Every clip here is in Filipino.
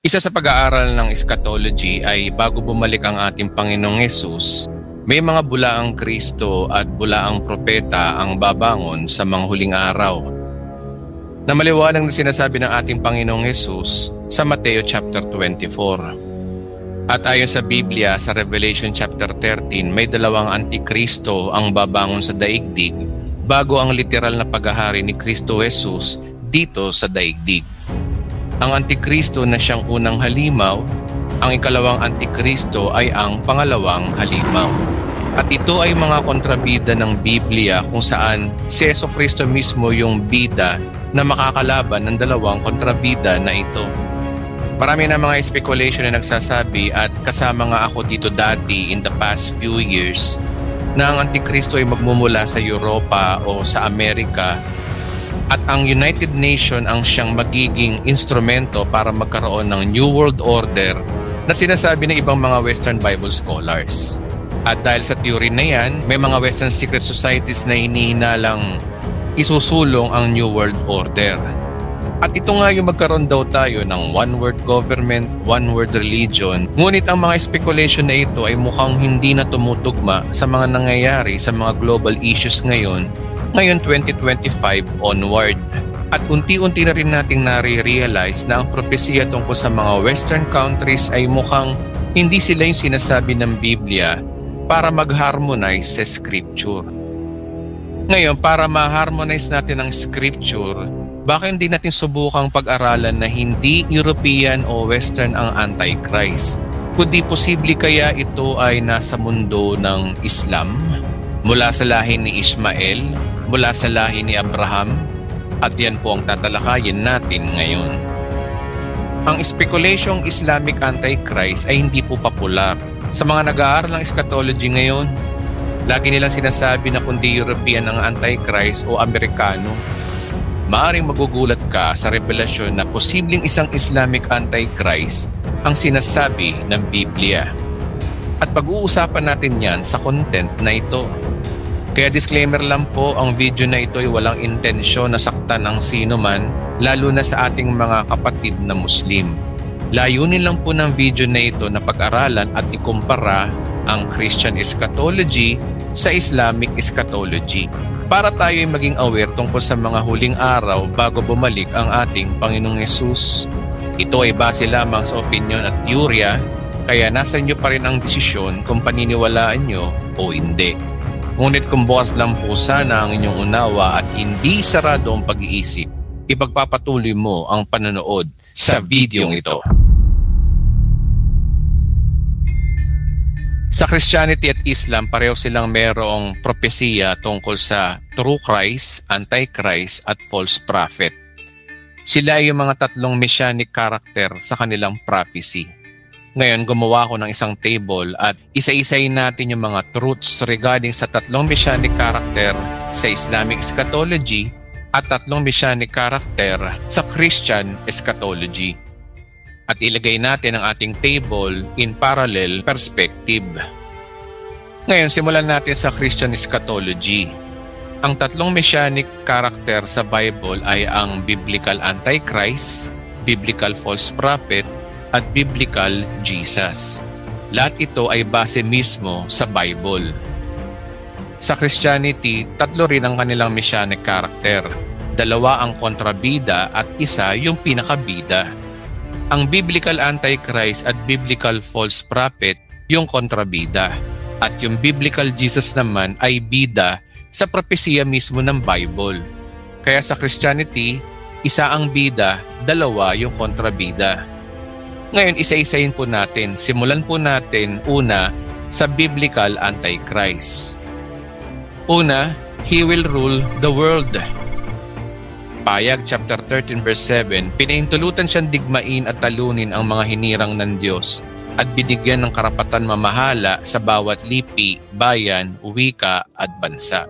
Isa sa pag-aaral ng eschatology ay bago bumalik ang ating Panginoong Hesus, may mga bulaang Kristo at bulaang propeta ang babangon sa mga huling araw. Na maliwanag na sinasabi ng ating Panginoong Hesus sa Mateo chapter 24. At ayon sa Biblia sa Revelation chapter 13, may dalawang antikristo ang babangon sa daigdig bago ang literal na paghahari ni Kristo Jesus dito sa daigdig. Ang antikristo na siyang unang halimaw, ang ikalawang antikristo ay ang pangalawang halimaw. At ito ay mga kontrabida ng Biblia kung saan si Jesucristo mismo yung bida na makakalaban ng dalawang kontrabida na ito. Marami na mga speculation na nagsasabi at kasama nga ako dito dati in the past few years na ang antikristo ay magmumula sa Europa o sa Amerika at ang United Nations ang siyang magiging instrumento para magkaroon ng New World Order na sinasabi ng ibang mga Western Bible scholars. At dahil sa theory na yan, may mga Western secret societies na hinihinalang isusulong ang New World Order. At ito nga yung magkaroon daw tayo ng one world government, one world religion. Ngunit ang mga speculation na ito ay mukhang hindi na tumutugma sa mga nangyayari sa mga global issues ngayon 2025 onward. At unti-unti na rin nating nare-realize na ang propesya tungkol sa mga Western countries ay mukhang hindi sila yung sinasabi ng Biblia para mag-harmonize sa Scripture. Ngayon, para ma-harmonize natin ang Scripture, baka hindi natin subukang pag-aralan na hindi European o Western ang Antichrist? Kundi posible kaya ito ay nasa mundo ng Islam, mula sa lahi ni Ishmael, mula sa lahi ni Abraham, at yan po ang tatalakayin natin ngayon. Ang spekulasyong Islamic Antichrist ay hindi po popular. Sa mga nag-aaral ng eschatology ngayon, lagi nilang sinasabi na kundi European ang Antichrist o Amerikano. Maaring magugulat ka sa revelasyon na posibleng isang Islamic Antichrist ang sinasabi ng Biblia. At pag-uusapan natin yan sa content na ito. Kaya disclaimer lang po, ang video na ito ay walang intensyon na saktan ang sino man, lalo na sa ating mga kapatid na Muslim. Layunin lang po ng video na ito na pag-aralan at ikumpara ang Christian eschatology sa Islamic eschatology para tayo ay maging aware tungkol sa mga huling araw bago bumalik ang ating Panginoong Hesus. Ito ay base lamang sa opinion at teorya, kaya nasa inyo pa rin ang desisyon kung paniniwalaan nyo o hindi. Ngunit kung bukas lang po sana ang inyong unawa at hindi sarado ang pag-iisip, ipagpapatuloy mo ang panonood sa videong ito. Sa Christianity at Islam, pareho silang mayroong propesya tungkol sa true Christ, Antichrist at false prophet. Sila ay yung mga tatlong messianic character sa kanilang prophecy. Ngayon, gumawa ko ng isang table at isa-isayin natin yung mga truths regarding sa tatlong messianic character sa Islamic eschatology at tatlong messianic character sa Christian eschatology. At ilagay natin ang ating table in parallel perspective. Ngayon, simulan natin sa Christian eschatology. Ang tatlong messianic character sa Bible ay ang biblical Antichrist, biblical false prophet, at biblical Jesus. Lahat ito ay base mismo sa Bible. Sa Christianity, tatlo rin ang kanilang messianic character. Dalawa ang kontrabida at isa yung pinakabida. Ang biblical Antichrist at biblical false prophet yung kontrabida. At yung biblical Jesus naman ay bida sa propesya mismo ng Bible. Kaya sa Christianity, isa ang bida, dalawa yung kontrabida. Ngayon, isa-isayin po natin. Simulan po natin una sa biblical Antichrist. Una, he will rule the world. Payag chapter 13 verse 7, pinahintulutan siyang digmain at talunin ang mga hinirang ng Diyos at binigyan ng karapatan mamahala sa bawat lipi, bayan, wika at bansa.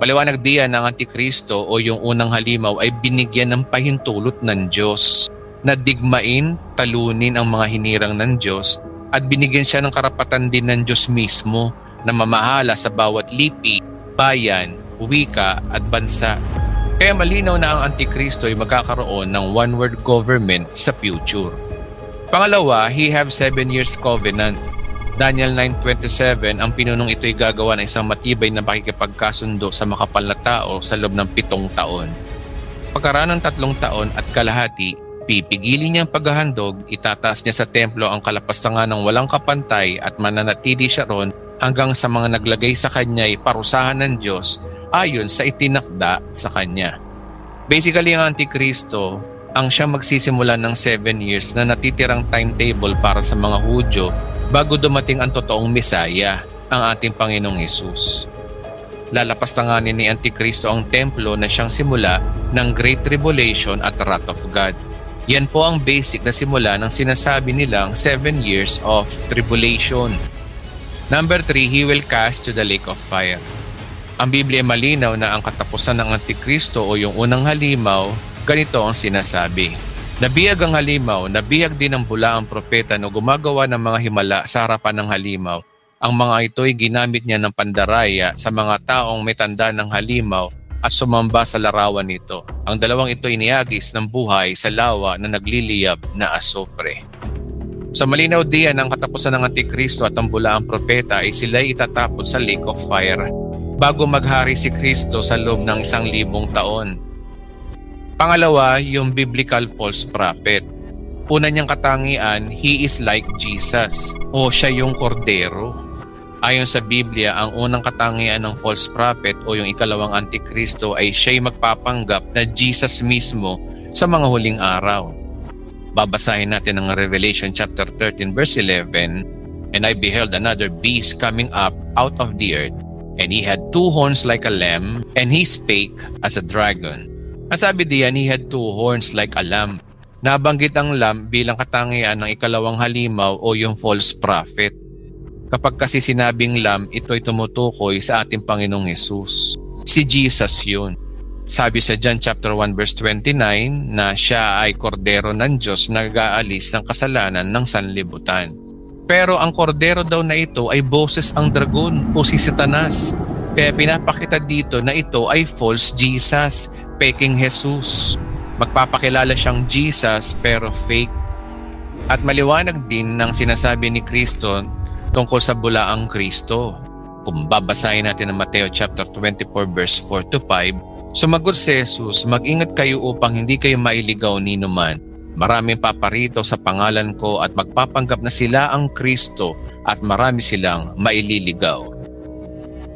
Paliwanag diyan ng Antikristo o yung unang halimaw ay binigyan ng pahintulot ng Diyos na digmain, talunin ang mga hinirang ng Diyos at binigyan siya ng karapatan din ng Diyos mismo na mamahala sa bawat lipi, bayan, wika at bansa. Kaya malinaw na ang Antikristo ay magkakaroon ng one-world government sa future. Pangalawa, he have 7 years covenant. Daniel 9:27, ang pinunong ito'y gagawa ng isang matibay na pakikipagkasundo sa makapal na tao sa loob ng 7 taon. Pagkaraan ng 3 taon at kalahati, pipigilin niya ang paghahandog, itataas niya sa templo ang kalapastangan ng walang kapantay at mananatili siya ron hanggang sa mga naglagay sa kanya ay parusahan ng Diyos ayon sa itinakda sa kanya. Basically, ang Antikristo ang siyang magsisimula ng 7 years na natitirang timetable para sa mga Hudyo bago dumating ang totoong Mesaya, ang ating Panginoong Hesus. Lalapastanganin ni Antikristo ang templo na siyang simula ng Great Tribulation at Wrath of God. Yan po ang basic na simula ng sinasabi nilang 7 years of tribulation. Number 3, he will cast to the lake of fire. Ang Biblia malinaw na ang katapusan ng Antikristo o yung unang halimaw, ganito ang sinasabi. Nabihag ang halimaw, nabihag din ang bulaang propeta na gumagawa ng mga himala sa harapan ng halimaw. Ang mga ito'y ginamit niya ng pandaraya sa mga taong may tanda ng halimaw at sumamba sa larawan nito. Ang dalawang ito'y niyagis ng buhay sa lawa na nagliliyab na asopre. Sa malinaw diyan ang katapusan ng Antikristo at ang bulaang propeta ay sila'y itatapon sa lake of fire bago maghari si Kristo sa loob ng 1,000 taon. Pangalawa, yung biblical false prophet. Una niyang katangian, he is like Jesus o siya yung kordero. Ayon sa Biblia, ang unang katangian ng false prophet o yung ikalawang Antikristo ay siya'y magpapanggap na Jesus mismo sa mga huling araw. Babasahin natin ang Revelation chapter 13 verse 11, And I beheld another beast coming up out of the earth, and he had 2 horns like a lamb, and he spake as a dragon. Ang sabi diyan, he had 2 horns like a lamb. Nabanggit ang lamb bilang katangian ng ikalawang halimaw o yung false prophet. Kapag kasi sinabing lamb, ito'y tumutukoy sa ating Panginoong Hesus. Si Jesus yun. Sabi sa John chapter 1 verse 29 na siya ay kordero ng Diyos na nag-aalis ng kasalanan ng sanlibutan. Pero ang kordero daw na ito ay boses ang dragon o si Satanas. Kaya pinapakita dito na ito ay false Jesus, peking Jesus. Magpapakilala siyang Jesus pero fake. At maliwanag din ng sinasabi ni Kristo tungkol sa bulaang Kristo. Kung babasahin natin ang Mateo chapter 24 verse 4 to 5, sumagot si Jesus, mag-ingat kayo upang hindi kayo mailigaw ni numan. Maraming paparito sa pangalan ko at magpapanggap na sila ang Kristo at marami silang maililigaw.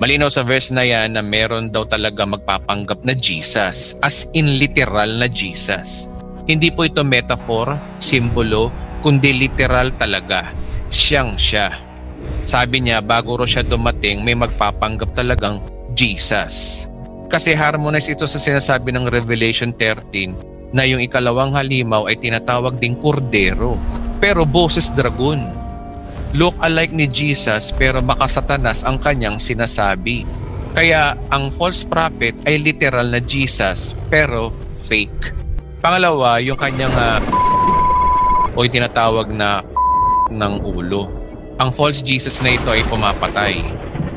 Malinaw sa verse na yan na meron daw talaga magpapanggap na Jesus, as in literal na Jesus. Hindi po ito metaphor, simbolo, kundi literal talaga. Siyang siya. Sabi niya, bago ro siya dumating, may magpapanggap talagang Jesus. Kasi harmonize ito sa sinasabi ng Revelation 13 na yung ikalawang halimaw ay tinatawag ding kordero, pero boses dragon. Look alike ni Jesus pero baka Satanas ang kanyang sinasabi. Kaya ang false prophet ay literal na Jesus pero fake. Pangalawa, yung kanyang o yung tinatawag na ng ulo. Ang false Jesus na ito ay pumapatay.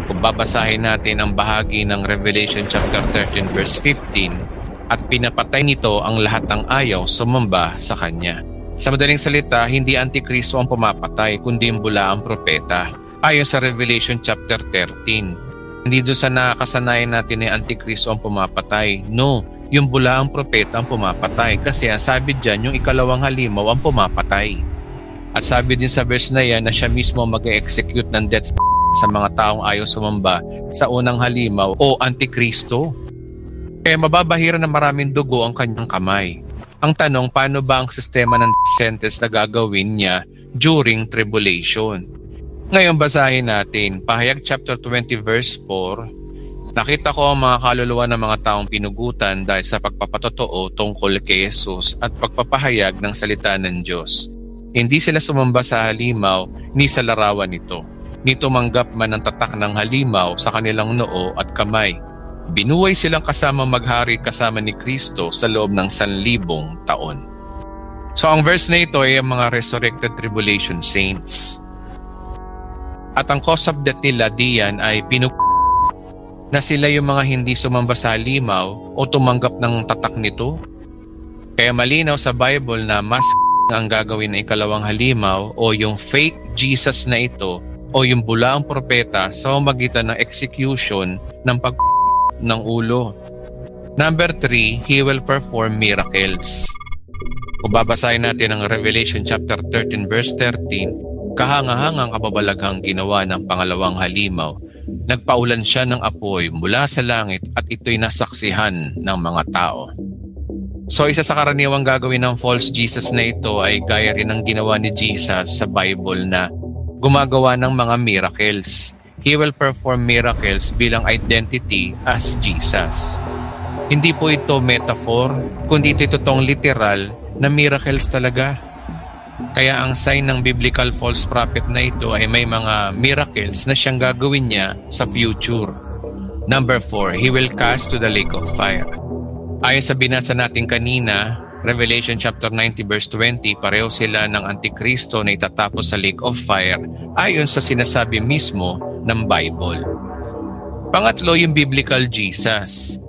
Kung babasahin natin ang bahagi ng Revelation chapter 13 verse 15, at pinapatay nito ang lahat ng ayaw sumamba sa kanya. Sa madaling salita, hindi Antikristo ang pumapatay, kundi yung bulaang propeta. Ayon sa Revelation chapter 13. Hindi doon sa nakakasanayan natin na Antikristo ang pumapatay. No, yung bulaang propeta ang pumapatay. Kasi ang sabi dyan, yung ikalawang halimaw ang pumapatay. At sabi din sa verse na yan na siya mismo mag-execute ng death sa mga taong ayaw sumamba sa unang halimaw o Antikristo. Kaya mababahira na maraming dugo ang kanyang kamay. Ang tanong, paano ba ang sistema ng sentence na gagawin niya during tribulation? Ngayon basahin natin, Pahayag chapter 20 verse 4. Nakita ko ang mga kaluluwa ng mga taong pinugutan dahil sa pagpapatotoo tungkol kay Jesus at pagpapahayag ng salita ng Diyos. Hindi sila sumamba sa halimaw ni sa larawan nito. Ni tumanggap man ng tatak ng halimaw sa kanilang noo at kamay. Binuhay silang kasama maghari kasama ni Kristo sa loob ng 1,000 taon. So ang verse na ito ay ang mga resurrected tribulation saints. At ang cause of death nila diyan ay na sila yung mga hindi sumamba sa halimaw o tumanggap ng tatak nito. Kaya malinaw sa Bible na mas ang gagawin na ikalawang halimaw o yung fake Jesus na ito o yung bulaang propeta sa pamamagitan ng execution ng ng ulo. Number 3, He will perform miracles. Kung babasahin natin ang Revelation chapter 13 verse 13, kahangahangang kababalaghang ginawa ng pangalawang halimaw. Nagpaulan siya ng apoy mula sa langit at ito'y nasaksihan ng mga tao. So isa sa karaniwang gagawin ng false Jesus na ito ay gaya rin ng ginawa ni Jesus sa Bible na gumagawa ng mga miracles. He will perform miracles bilang identity as Jesus. Hindi po ito metaphor, kundi ito totoong literal na miracles talaga. Kaya ang sign ng biblical false prophet na ito ay may mga miracles na siyang gagawin niya sa future. Number 4, He will cast to the lake of fire. Ayon sa binasa natin kanina, Revelation chapter 90 verse 20, pareho sila ng Antikristo na itatapos sa lake of fire ayon sa sinasabi mismo ng Bible. Pangatlo, yung biblical Jesus.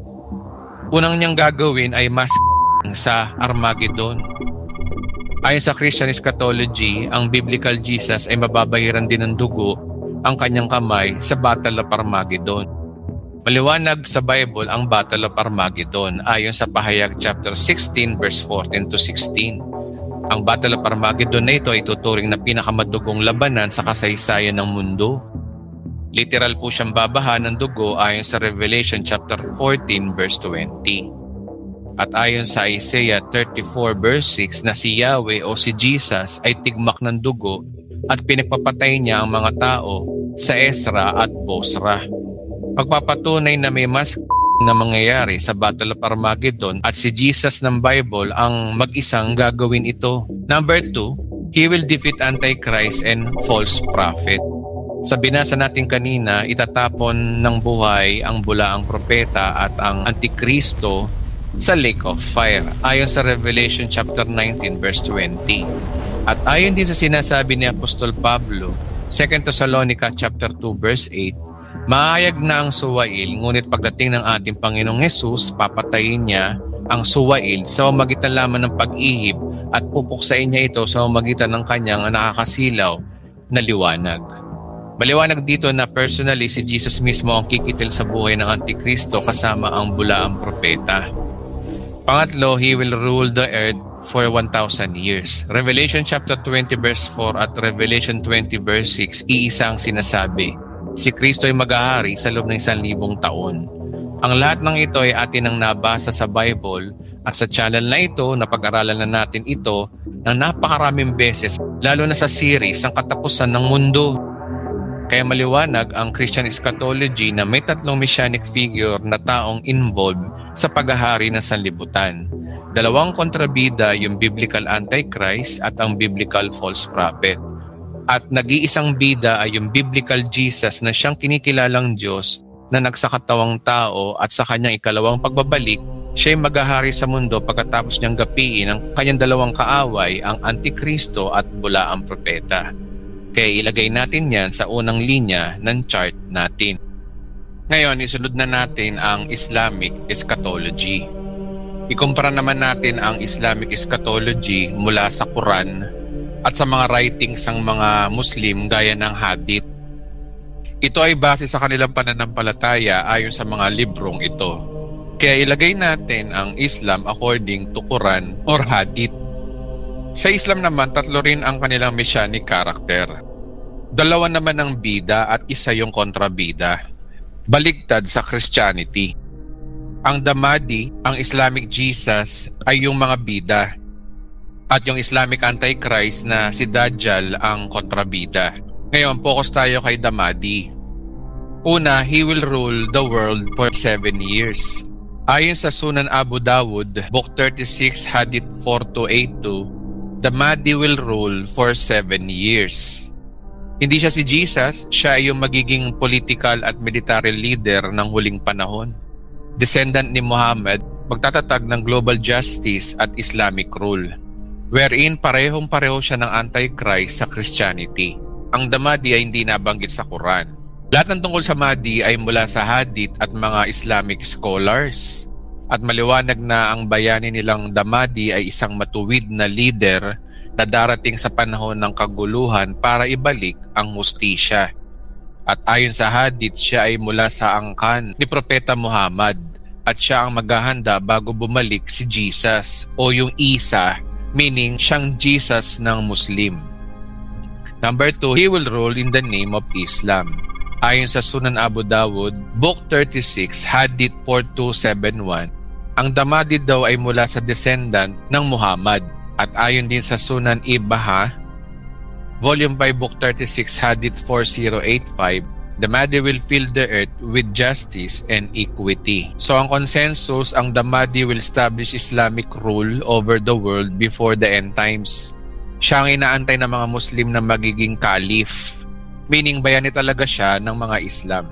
Unang niyang gagawin ay mas sa Armageddon. Ayon sa Christian eschatology, ang biblical Jesus ay mababahiran din ng dugo ang kanyang kamay sa Battle of Armageddon. Maliwanag sa Bible ang Battle of Armageddon ayon sa Pahayag chapter 16 verse 14 to 16. Ang Battle of Armageddon na ito ay tuturing na pinakamadugong labanan sa kasaysayan ng mundo. Literal po siyang babahan ng dugo ayon sa Revelation chapter 14 verse 20. At ayon sa Isaiah 34 verse 6 na si Yahweh o si Jesus ay tigmak ng dugo at pinagpapatay niya ang mga tao sa Ezra at Bosra. Pagpapatunay na may mas na mangyayari sa Battle of Armageddon at si Jesus ng Bible ang mag-isang gagawin ito. Number 2, He will defeat Antichrist and false prophet. Sa binasa natin kanina, itatapon ng buhay ang bulaang propeta at ang Antikristo sa lake of fire ayon sa Revelation chapter 19 verse 20. At ayon din sa sinasabi ni Apostol Pablo, 2 Thessalonica chapter 2 verse 8, mahayag na ang suwail, ngunit pagdating ng ating Panginoong Hesus, papatayin niya ang suwail sa pamamagitan lamang ng pag-ihip at pupuksain niya ito sa pamamagitan ng kanyang nakakasilaw na liwanag. Maliwanag dito na personally si Jesus mismo ang kikitil sa buhay ng Antikristo kasama ang bulaang propeta. Pangatlo, He will rule the earth for 1,000 years. Revelation chapter 20 verse 4 at Revelation 20 verse 6, iisa ang sinasabi. Si Kristo ay maghahari sa loob ng 1,000 taon. Ang lahat ng ito ay atin ang nabasa sa Bible at sa channel na ito, napag-aralan na natin ito ng napakaraming beses, lalo na sa series ng katapusan ng mundo. Kaya maliwanag ang Christian eschatology na may tatlong messianic figure na taong involved sa paghahari ng sanlibutan. Dalawang kontrabida, yung biblical Antichrist at ang biblical false prophet. At nag-iisang bida ay yung biblical Jesus na siyang kinikilalang Diyos na nagsakatawang tao at sa kanyang ikalawang pagbabalik, siya'y maghahari sa mundo pagkatapos niyang gapiin ang kanyang dalawang kaaway, ang Antikristo at bulaang propeta. Kaya ilagay natin yan sa unang linya ng chart natin. Ngayon, isunod na natin ang Islamic eschatology. Ikumpara naman natin ang Islamic eschatology mula sa Quran at sa mga writings ng mga Muslim gaya ng Hadith. Ito ay base sa kanilang pananampalataya ayon sa mga librong ito. Kaya ilagay natin ang Islam according to Quran or Hadith. Sa Islam naman, tatlo rin ang kanilang messianic character. Dalawa naman ang bida at isa yung kontrabida. Baligtad sa Christianity. Ang Damadi, ang Islamic Jesus, ay yung mga bida. At yung Islamic Antichrist na si Dajjal ang kontrabida. Ngayon, focus tayo kay Damadi. Una, he will rule the world for 7 years. Ayon sa Sunan Abu Dawud, Book 36, Hadith 4282, Damadi will rule for 7 years. Hindi siya si Jesus, siya ay yung magiging political at military leader ng huling panahon. Descendant ni Muhammad, magtatatag ng global justice at Islamic rule, wherein parehong-pareho siya ng Antichrist sa Christianity. Ang Damadi ay hindi nabanggit sa Quran. Lahat ng tungkol sa Mahdi ay mula sa Hadith at mga Islamic scholars. At maliwanag na ang bayani nilang Damadi ay isang matuwid na leader na darating sa panahon ng kaguluhan para ibalik ang hustisya. At ayon sa hadith, siya ay mula sa angkan ni Propeta Muhammad at siya ang maghahanda bago bumalik si Jesus o yung Isa, meaning siyang Jesus ng Muslim. Number 2, he will rule in the name of Islam. Ayon sa Sunan Abu Dawud, Book 36, Hadith 4271, ang Damadi daw ay mula sa descendant ng Muhammad. At ayon din sa Sunan Ibaha, Volume 5, Book 36, Hadith 4085, the Mahdi will fill the earth with justice and equity. So ang consensus, ang Mahdi will establish Islamic rule over the world before the end times. Siya ang inaantay ng mga Muslim na magiging caliph, meaning bayani talaga siya ng mga Islam.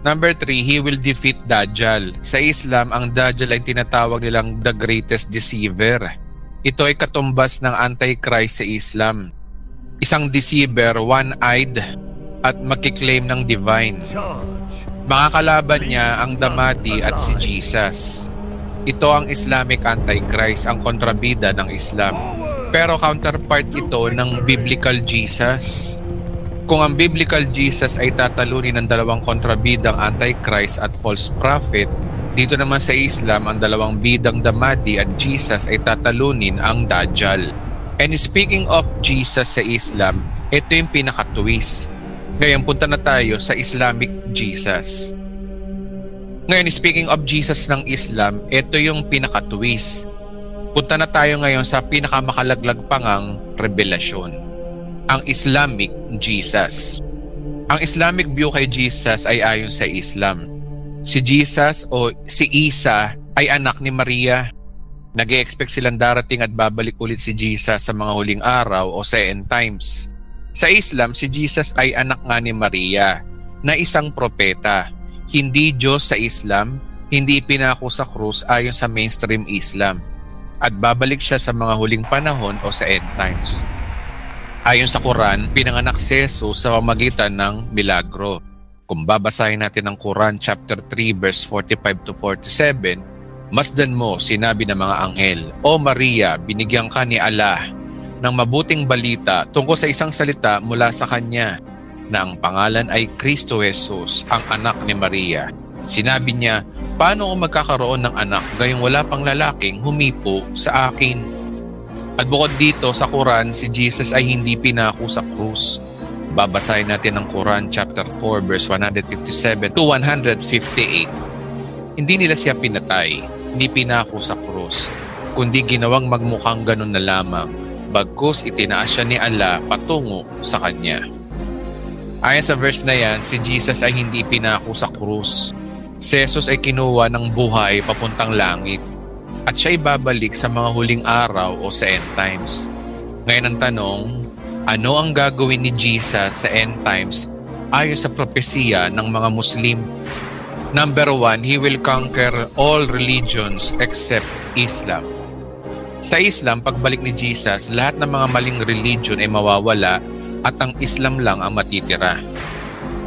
Number 3, he will defeat Dajjal. Sa Islam, ang Dajjal ay tinatawag nilang the greatest deceiver. Ito ay katumbas ng Antichrist sa Islam. Isang deceiver, one-eyed, at makiklaim ng divine. Makakalaban niya ang Damadi at si Jesus. Ito ang Islamic Antichrist, ang kontrabida ng Islam. Pero counterpart ito ng Biblical Jesus. Kung ang Biblical Jesus ay tatalunin ng dalawang kontrabidang Antichrist at false prophet, dito naman sa Islam, ang dalawang bidang Damadi at Jesus ay tatalunin ang Dajjal. And speaking of Jesus sa Islam, ito yung pinaka-twist. Ngayon, punta na tayo sa Islamic Jesus. Ngayon, speaking of Jesus ng Islam, ito yung pinaka-twist. Punta na tayo ngayon sa pinakamakalaglag pangang revelasyon. Ang Islamic Jesus. Ang Islamic view kay Jesus ay ayon sa Islam. Si Jesus o si Isa ay anak ni Maria. Nag-e-expect silang darating at babalik ulit si Jesus sa mga huling araw o sa end times. Sa Islam, si Jesus ay anak nga ni Maria na isang propeta. Hindi Diyos sa Islam, hindi ipinako sa krus ayon sa mainstream Islam. At babalik siya sa mga huling panahon o sa end times. Ayon sa Quran, pinanganak si Jesus sa pamamagitan ng milagro. Kung babasahin natin ang Quran chapter 3 verse 45 to 47, masdan mo, sinabi ng mga anghel, O Maria, binigyan ka ni Allah ng mabuting balita tungkol sa isang salita mula sa Kanya na ang pangalan ay Kristo Jesus, ang anak ni Maria. Sinabi niya, paano ako magkakaroon ng anak gayong wala pang lalaking humipo sa akin? At bukod dito sa Quran, si Jesus ay hindi pinako sa krus. Babasahin natin ang Quran chapter 4 verse 157 to 158. Hindi nila siya pinatay, hindi pinako sa krus, kundi ginawang magmukhang ganun na lamang. Bagkus itinaas siya ni Allah patungo sa Kanya. Ayon sa verse na yan, si Jesus ay hindi pinako sa krus. Si Jesus ay kinuha ng buhay papuntang langit at siya ay babalik sa mga huling araw o sa end times. Ngayon ang tanong, ano ang gagawin ni Jesus sa end times ayon sa propesiya ng mga Muslim? Number 1, he will conquer all religions except Islam. Sa Islam, pagbalik ni Jesus, lahat ng mga maling religion ay mawawala at ang Islam lang ang matitira.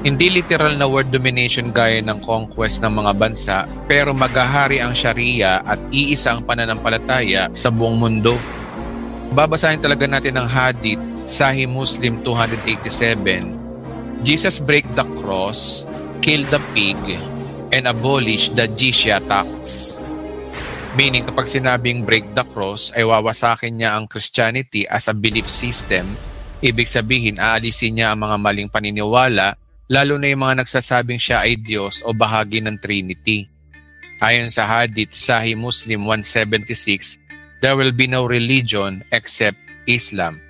Hindi literal na world domination gaya ng conquest ng mga bansa, pero maghahari ang Sharia at iisa ang pananampalataya sa buong mundo. Babasahin talaga natin ang hadith, Sahih Muslim 287. Jesus break the cross, kill the pig, and abolish the jizya tax. Meaning kapag sinabing break the cross ay wawasakin niya ang Christianity as a belief system. Ibig sabihin aalisin niya ang mga maling paniniwala, lalo na yung mga nagsasabing siya ay Diyos o bahagi ng Trinity. Ayon sa hadith Sahih Muslim 176, there will be no religion except Islam.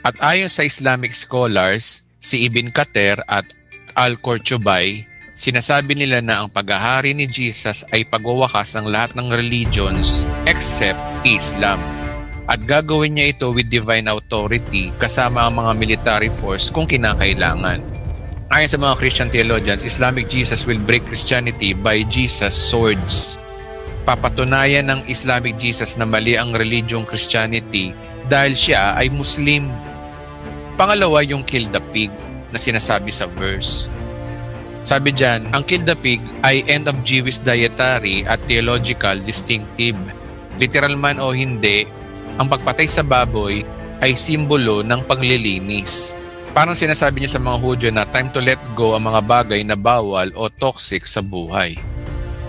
At ayon sa Islamic scholars, si Ibn Kathir at Al-Qurtubi, sinasabi nila na ang paghahari ni Jesus ay pagwawakas ng lahat ng religions except Islam. At gagawin niya ito with divine authority kasama ang mga military force kung kinakailangan. Ayon sa mga Christian theologians, Islamic Jesus will break Christianity by Jesus' swords. Papatunayan ng Islamic Jesus na mali ang religiong Christianity dahil siya ay Muslim. Pangalawa yung kill the pig na sinasabi sa verse. Sabi dyan, ang kill the pig ay end of Jewish dietary at theological distinctive. Literal man o hindi, ang pagpatay sa baboy ay simbolo ng paglilinis. Parang sinasabi niya sa mga Hudyo na time to let go ang mga bagay na bawal o toxic sa buhay.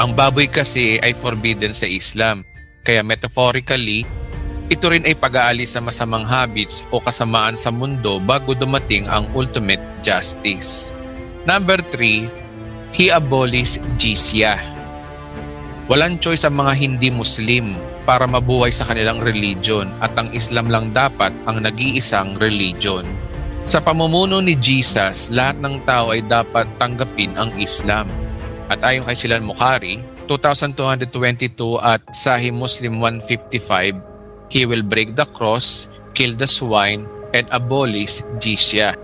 Ang baboy kasi ay forbidden sa Islam, kaya metaphorically, ito rin ay pag-aalis sa masamang habits o kasamaan sa mundo bago dumating ang ultimate justice. Number 3, he abolished jizya. Walang choice ang mga hindi Muslim para mabuhay sa kanilang religion at ang Islam lang dapat ang nag-iisang religion. Sa pamumuno ni Jesus, lahat ng tao ay dapat tanggapin ang Islam. At ayon kay Shilan Mukhari, 2222 at Sahih Muslim 155, he will break the cross, kill the swine, and abolish jizya.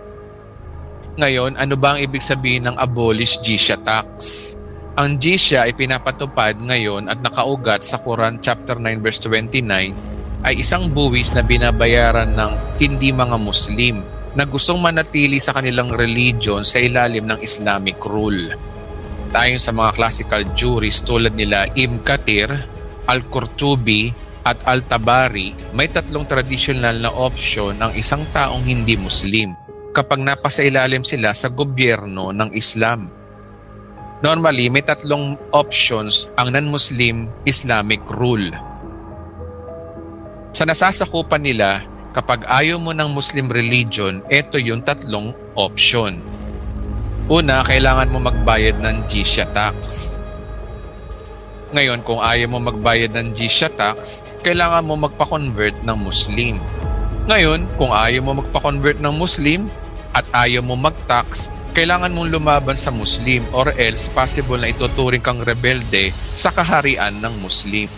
Ngayon, ano ba ang ibig sabihin ng abolish jizya tax? Ang jizya ay pinapatupad ngayon at nakaugat sa Quran chapter 9 verse 29 ay isang buwis na binabayaran ng hindi mga Muslim na gustong manatili sa kanilang religion sa ilalim ng Islamic rule. Ayon sa mga classical jurists tulad nila Ibn Kathir, Al-Qurtubi, at Al-Tabari, may tatlong traditional na option ang isang taong hindi Muslim kapag napasailalim sila sa gobyerno ng Islam. Normally, may tatlong options ang non-Muslim Islamic rule. Sa nasasakupan nila, kapag ayaw mo ng Muslim religion, ito yung tatlong option. Una, kailangan mo magbayad ng jizya tax. Ngayon, kung ayaw mo magbayad ng jizya tax, kailangan mo magpa-convert ng Muslim. Ngayon, kung ayaw mo magpa-convert ng Muslim at ayaw mo mag-tax, kailangan mong lumaban sa Muslim or else possible na ituturing kang rebelde sa kaharian ng Muslim.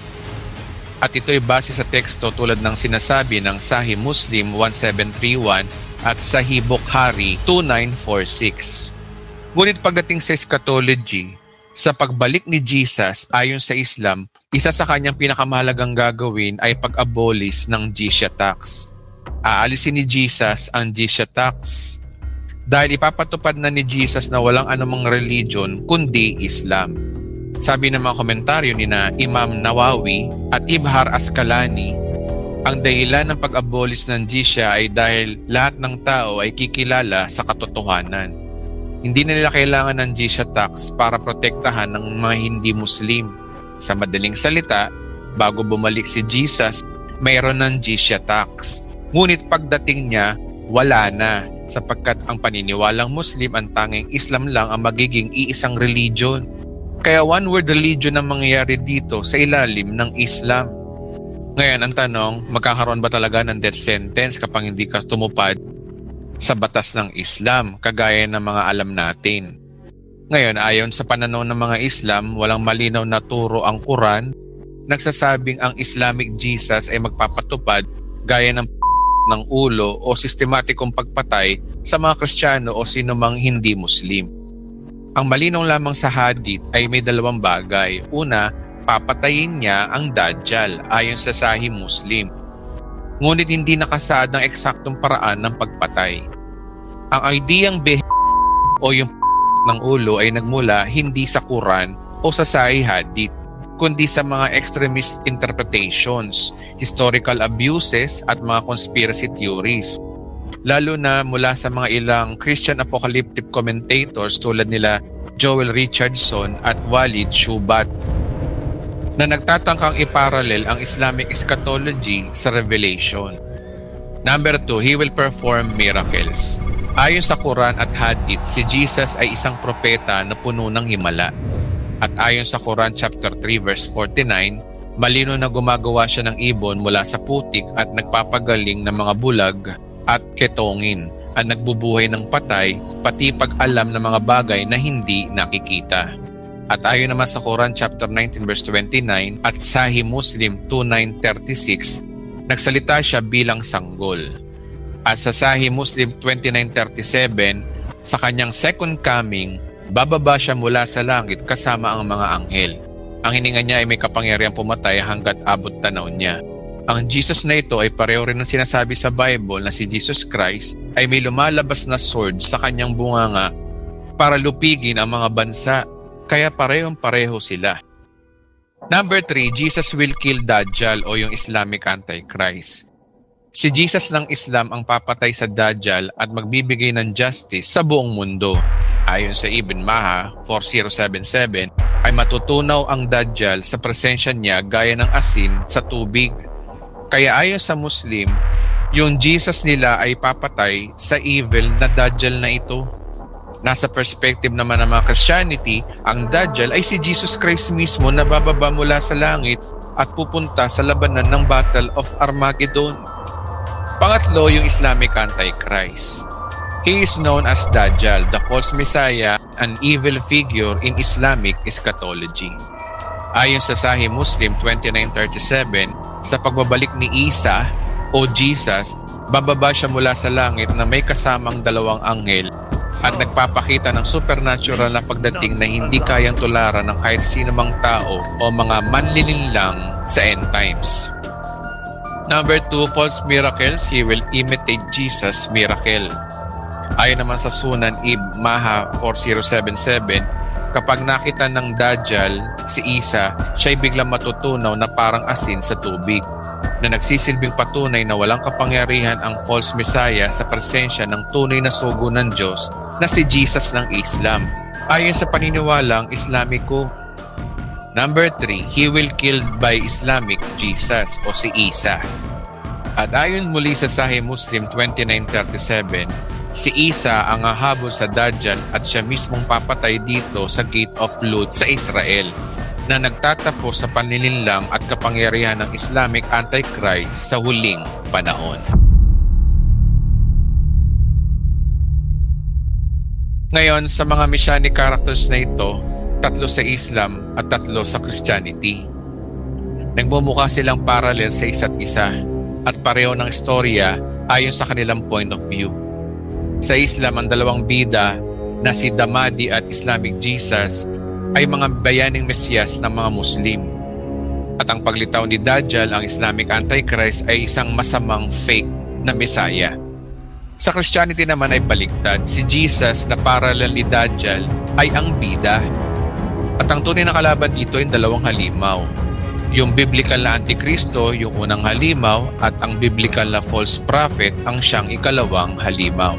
At ito'y base sa teksto tulad ng sinasabi ng Sahih Muslim 1731 at Sahih Bukhari 2946. Ngunit pagdating sa eschatology, sa pagbalik ni Jesus ayon sa Islam, isa sa kanyang pinakamahalagang gagawin ay pag-abolish ng jizya tax. Aalisin ni Jesus ang jizya tax dahil ipapatupad na ni Jesus na walang anumang religion kundi Islam. Sabi ng mga komentaryo ni na Imam Nawawi at Ibhar Asqalani, ang dahilan ng pag-abolish ng jizya ay dahil lahat ng tao ay kikilala sa katotohanan. Hindi na nila kailangan ng jizya tax para protektahan ng mga hindi Muslim. Sa madaling salita, bago bumalik si Jesus, mayroon ng jizya tax. Ngunit pagdating niya, wala na sapagkat ang paniniwalang Muslim ang tanging Islam lang ang magiging iisang religion. Kaya one world religion ang mangyayari dito sa ilalim ng Islam. Ngayon, ang tanong, magkakaroon ba talaga ng death sentence kapag hindi ka tumupad sa batas ng Islam, kagaya ng mga alam natin? Ngayon, ayon sa pananaw ng mga Islam, walang malinaw na turo ang Quran, nagsasabing ang Islamic Jesus ay magpapatupad gaya ng ulo o sistematikong pagpatay sa mga Kristiyano o sino mang hindi Muslim. Ang malinaw lamang sa hadith ay may dalawang bagay. Una, papatayin niya ang Dajjal ayon sa Sahih Muslim. Ngunit hindi nakasaad ng eksaktong paraan ng pagpatay. Ang ideyang o yung ng ulo ay nagmula hindi sa Quran o sa Sahih Hadith, kundi sa mga extremist interpretations, historical abuses at mga conspiracy theories. Lalo na mula sa mga ilang Christian apocalyptic commentators tulad nila Joel Richardson at Walid Shubat, na nagtatangkang iparallel ang Islamic eschatology sa Revelation. Number 2, he will perform miracles. Ayon sa Quran at Hadith, si Jesus ay isang propeta na puno ng himala. At ayon sa Quran chapter 3 verse 49, malino na gumagawa siya ng ibon mula sa putik at nagpapagaling ng mga bulag at ketongin at nagbubuhay ng patay, pati pag-alam ng mga bagay na hindi nakikita. At ayon naman sa Quran chapter 19 verse 29 at Sahih Muslim 2936, nagsalita siya bilang sanggol. At sa Sahih Muslim 2937, sa kanyang second coming, bababa siya mula sa langit kasama ang mga anghel. Ang hininga niya ay may kapangyarihang pumatay hanggat abot tanaw niya. Ang Jesus na ito ay pareho rin ng sinasabi sa Bible na si Jesus Christ ay may lumalabas na sword sa kanyang bunganga para lupigin ang mga bansa. Kaya parehong-pareho sila. Number 3, Jesus will kill Dajjal o yung Islamic Antichrist. Si Jesus ng Islam ang papatay sa Dajjal at magbibigay ng justice sa buong mundo. Ayon sa Ibn Maha 4077, ay matutunaw ang Dajjal sa presensya niya gaya ng asin sa tubig. Kaya ayon sa Muslim, yung Jesus nila ay papatay sa evil na Dajjal na ito. Nasa perspective naman ng mga Christianity, ang Dajjal ay si Jesus Christ mismo na bababa mula sa langit at pupunta sa labanan ng Battle of Armageddon. Pangatlo, yung Islamic Antichrist. He is known as Dajjal, the false messiah, an evil figure in Islamic eschatology. Ayon sa Sahih Muslim 2937, sa pagbabalik ni Isa o Jesus, bababa siya mula sa langit na may kasamang dalawang anghel at nagpapakita ng supernatural na pagdating na hindi kayang tularan ng kahit sino mang tao o mga manlilinlang sa end times. Number 2, false miracles. He will imitate Jesus' miracle. Ayon naman sa Sunan Ibn Maha 4077, kapag nakita ng Dajjal si Isa, siya'y biglang matutunaw na parang asin sa tubig, na nagsisilbing patunay na walang kapangyarihan ang false messiah sa presensya ng tunay na sugo ng Diyos na si Jesus ng Islam, ayon sa paniniwalang Islamiko. Number 3, he will killed by Islamic Jesus o si Isa. At ayon muli sa Sahih Muslim 2937, si Isa ang hahabol sa Dajjal at siya mismong papatay dito sa Gate of Lut sa Israel, na nagtatapos sa panlilinlang at kapangyarihan ng Islamic Antichrist sa huling panahon. Ngayon, sa mga messianic characters na ito, 3 sa Islam at 3 sa Christianity. Nagmumukha silang parallel sa isa't isa at pareho ng istorya ayon sa kanilang point of view. Sa Islam, ang dalawang bida na si Damadi at Islamic Jesus ay mga bayaning Mesiyas ng mga Muslim. At ang paglitaw ni Dajjal, ang Islamic Antichrist, ay isang masamang fake na Messiah. Sa Christianity naman ay baligtad. Si Jesus na parallel ni Dajjal ay ang bida. At ang tunay na kalaban dito ay dalawang halimaw. Yung biblical na Antikristo, yung unang halimaw, at ang biblical na false prophet, ang siyang ikalawang halimaw.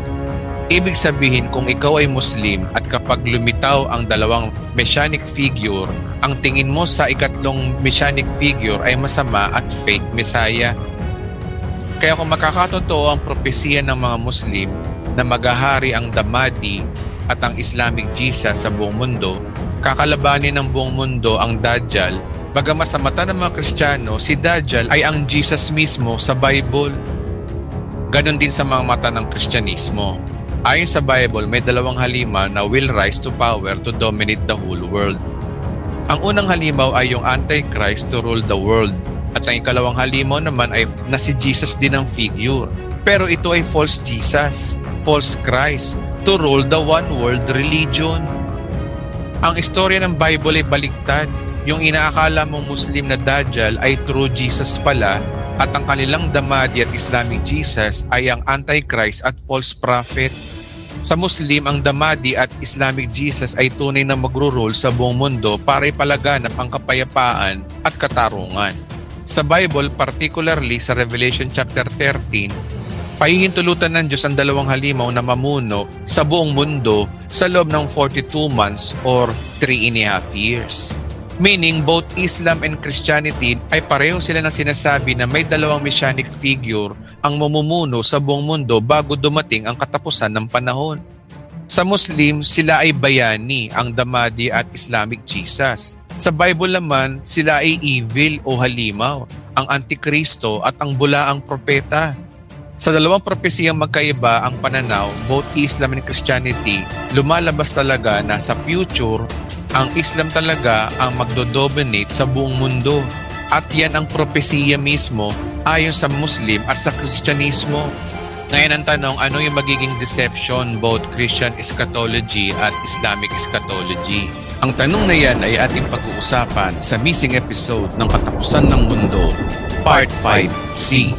Ibig sabihin, kung ikaw ay Muslim at kapag lumitaw ang dalawang messianic figure, ang tingin mo sa ikatlong messianic figure ay masama at fake Messiah. Kaya kung makakatotoo ang propesiya ng mga Muslim na maghahari ang Damadi at ang Islamic Jesus sa buong mundo, kakalabanin ng buong mundo ang Dajjal, bagamat sa mata ng mga Kristiyano, si Dajjal ay ang Jesus mismo sa Bible. Ganon din sa mga mata ng Kristyanismo. Ayon sa Bible, may dalawang halimaw na will rise to power to dominate the whole world. Ang unang halimaw ay yung Antichrist to rule the world. At ang ikalawang halimaw naman ay na si Jesus din ang figure. Pero ito ay false Jesus, false Christ, to rule the one world religion. Ang istorya ng Bible ay baligtad. Yung inaakala mong Muslim na Dajjal ay true Jesus pala, at ang kanilang Damadi at Islamic Jesus ay ang Antichrist at false prophet. Sa Muslim, ang Damadi at Islamic Jesus ay tunay na magro-rule sa buong mundo para ipalaganap ang kapayapaan at katarungan. Sa Bible, particularly sa Revelation chapter 13, pahihintulutan ng Diyos ang dalawang halimaw na mamuno sa buong mundo sa loob ng 42 months or 3.5 years. Meaning, both Islam and Christianity ay pareho sila ng sinasabi na may dalawang messianic figure ang mamumuno sa buong mundo bago dumating ang katapusan ng panahon. Sa Muslim, sila ay bayani, ang Damadi at Islamic Jesus. Sa Bible naman, sila ay evil o halimaw, ang Antikristo at ang bulaang propeta. Sa dalawang propesiyang magkaiba ang pananaw, both Islam and Christianity, lumalabas talaga na sa future, ang Islam talaga ang magdodominate sa buong mundo. At yan ang propesiya mismo ayon sa Muslim at sa Kristyanismo. Ngayon ang tanong, ano yung magiging deception both Christian eschatology at Islamic eschatology? Ang tanong na yan ay ating pag-uusapan sa missing episode ng Katapusan ng Mundo, Part 5C.